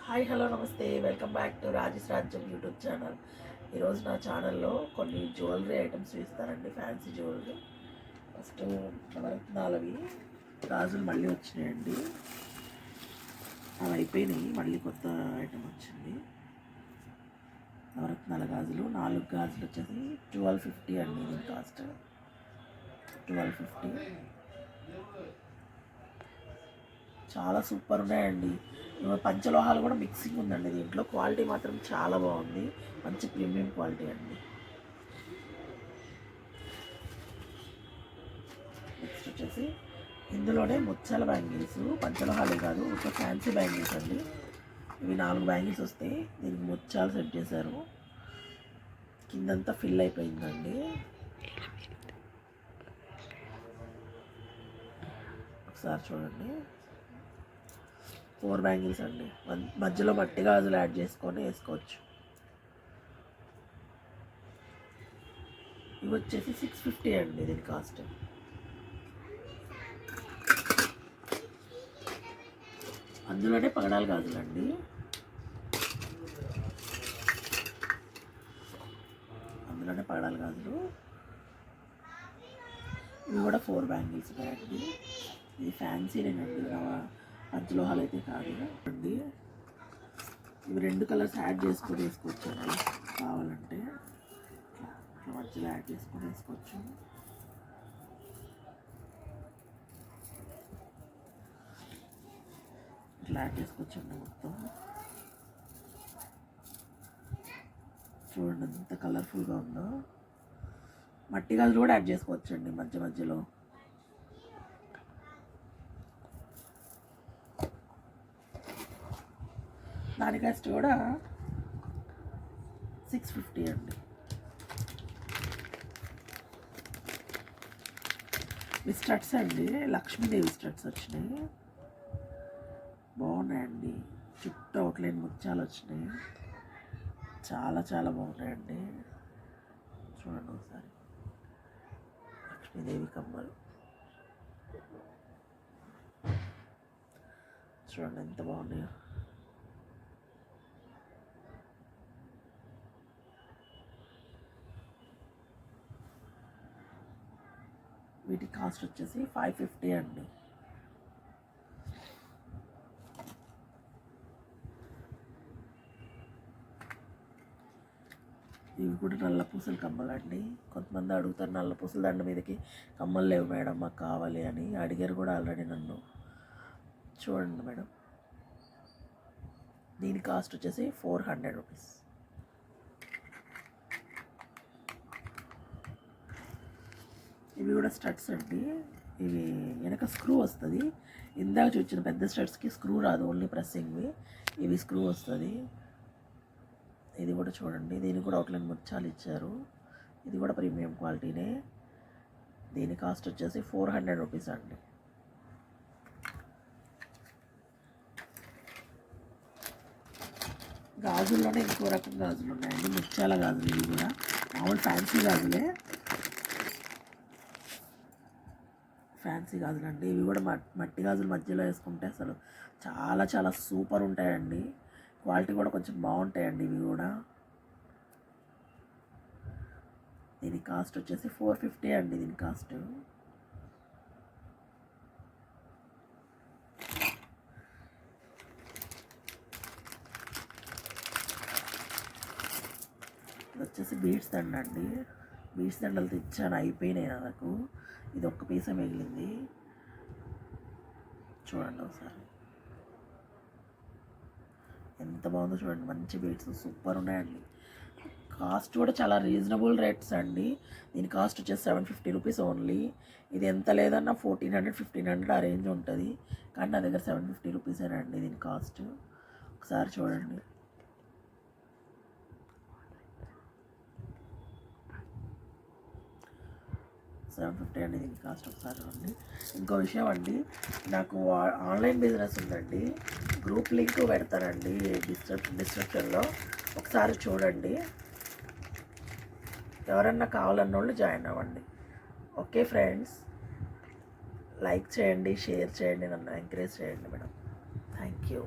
Hi hello నమస్తే welcome back to Rajesh రాజ్యం YouTube channel. ఈరోజు నా ఛానల్లో కొన్ని జ్యువెలరీ ఐటమ్స్ చూస్తానండి, ఫ్యాన్సీ జ్యువెలరీ. ఫస్ట్ నవరత్నాలవి గాజులు మళ్ళీ వచ్చినాయండి. అవి అయిపోయినాయి, మళ్ళీ కొత్త ఐటమ్ వచ్చింది. నవరత్నాల గాజులు 4 గాజులు వచ్చేసి 1250 అండి. దీని కాస్ట్ 1250. చాలా సూపర్ ఉన్నాయండి. పంచలోహాలు కూడా మిక్సింగ్ ఉందండి దీంట్లో. క్వాలిటీ మాత్రం చాలా బాగుంది, మంచి ప్రీమియం క్వాలిటీ అండి. నెక్స్ట్ వచ్చేసి ఇందులోనే ముత్యాల బ్యాంగిల్స్, పంచలోహాలే కాదు, ఒక ఫ్యాన్సీ బ్యాంగిల్స్ అండి. ఇవి 4 బ్యాంగిల్స్ వస్తాయి. దీనికి ముత్యాలు సెట్ చేశారు, కిందంతా ఫిల్ అయిపోయిందండి. ఒకసారి చూడండి, 4 బ్యాంగిల్స్ అండి. మధ్యలో మట్టి గాజులు యాడ్ చేసుకొని వేసుకోవచ్చు. ఇవి వచ్చేసి 650 అండి దీని కాస్ట్. అందులోనే పగడాల గాజులు అండి. అందులోనే పగడాల గాజులు. ఇవి కూడా 4 బ్యాంగిల్స్ ఉన్నాయండి. ఇది ఫ్యాన్సీనేనండి, పంచలోహాలు అయితే కాదు అండి. ఇవి 2 కలర్స్ యాడ్ చేసుకొని వేసుకోవచ్చు అండి. కావాలంటే మధ్యలో యాడ్ చేసుకొని వేసుకోవచ్చు. ఇట్లా యాడ్ చేసుకోవచ్చు అండి మొత్తం. చూడండి ఎంత కలర్ఫుల్గా ఉందో. మట్టి గాజులు కూడా యాడ్ చేసుకోవచ్చు అండి మధ్య మధ్యలో. దాని కాస్ట్ కూడా 650 అండి. ఈ స్టడ్స్ అండి, లక్ష్మీదేవి స్టడ్స్ వచ్చినాయి, బాగున్నాయండి. చుట్టూ అవుట్లైన్ ముత్యాలు వచ్చినాయి, చాలా చాలా బాగున్నాయండి. చూడండి ఒకసారి, లక్ష్మీదేవి కమ్మలు చూడండి ఎంత బాగున్నాయో. వీటి కాస్ట్ వచ్చేసి 550 అండి. ఇవి కూడా నల్ల పూసల కమ్మలు అండి. కొంతమంది అడుగుతారు, నల్ల పూసల దండ మీదకి కమ్మలు లేవు మేడం మాకు కావాలి అని అడిగారు కూడా ఆల్రెడీ నన్ను. చూడండి మేడం, దీని కాస్ట్ వచ్చేసి 400 రూపీస్. ఇవి కూడా స్టడ్స్ అండి. ఇవి వెనక స్క్రూ వస్తుంది. ఇందాక చూసిన పెద్ద స్టడ్స్కి స్క్రూ రాదు, ఓన్లీ ప్రెస్సింగ్వి. ఇవి స్క్రూ వస్తుంది. ఇది కూడా చూడండి, దీనికి కూడా అవుట్లైన్ ముత్యాలు ఇచ్చారు. ఇది కూడా ప్రీమియం క్వాలిటీనే. దీని కాస్ట్ వచ్చేసి 400 రూపీస్ అండి. గాజుల్లోనే ఇంకో రకం గాజులు ఉన్నాయండి, ముత్యాల గాజులు. ఇవి కూడా మామూలు ఫ్యాన్సీ గాజులే, ఫ్యాన్సీ గాజులు అండి. ఇవి కూడా మట్టి గాజులు మధ్యలో వేసుకుంటే అసలు చాలా చాలా సూపర్ ఉంటాయండి. క్వాలిటీ కూడా కొంచెం బాగుంటాయండి ఇవి కూడా. దీని కాస్ట్ వచ్చేసి 450 అండి. దీని కాస్ట్ ఇది వచ్చేసి బీడ్స్ దండ అండి. బీడ్స్ దండలు తెచ్చాను, అయిపోయినాయి నాకు. ఇది ఒక్క పీసే మిగిలింది. చూడండి ఒకసారి ఎంత బాగుందో చూడండి, మంచి బీడ్స్ సూపర్ ఉన్నాయండి. కాస్ట్ కూడా చాలా రీజనబుల్ రేట్స్ అండి. దీని కాస్ట్ వచ్చేసి 750 రూపీస్ ఓన్లీ. ఇది ఎంత లేదన్నా 1400 1500 ఆ రేంజ్ ఉంటుంది, కానీ నా దగ్గర 750 రూపీసేనండి దీని కాస్ట్. ఒకసారి చూడండి, 750 అండి దీని కాస్ట్. ఒకసారి అండి, ఇంకో విషయం అండి, నాకు ఆన్లైన్ బిజినెస్ ఉందండి. గ్రూప్ లింక్ పెడతానండి డిస్క్రిప్షన్లో, ఒకసారి చూడండి. ఎవరన్నా కావాలన్న వాళ్ళు జాయిన్ అవ్వండి. ఓకే ఫ్రెండ్స్, లైక్ చేయండి, షేర్ చేయండి, నన్ను ఎంకరేజ్ చేయండి మేడం. Thank you.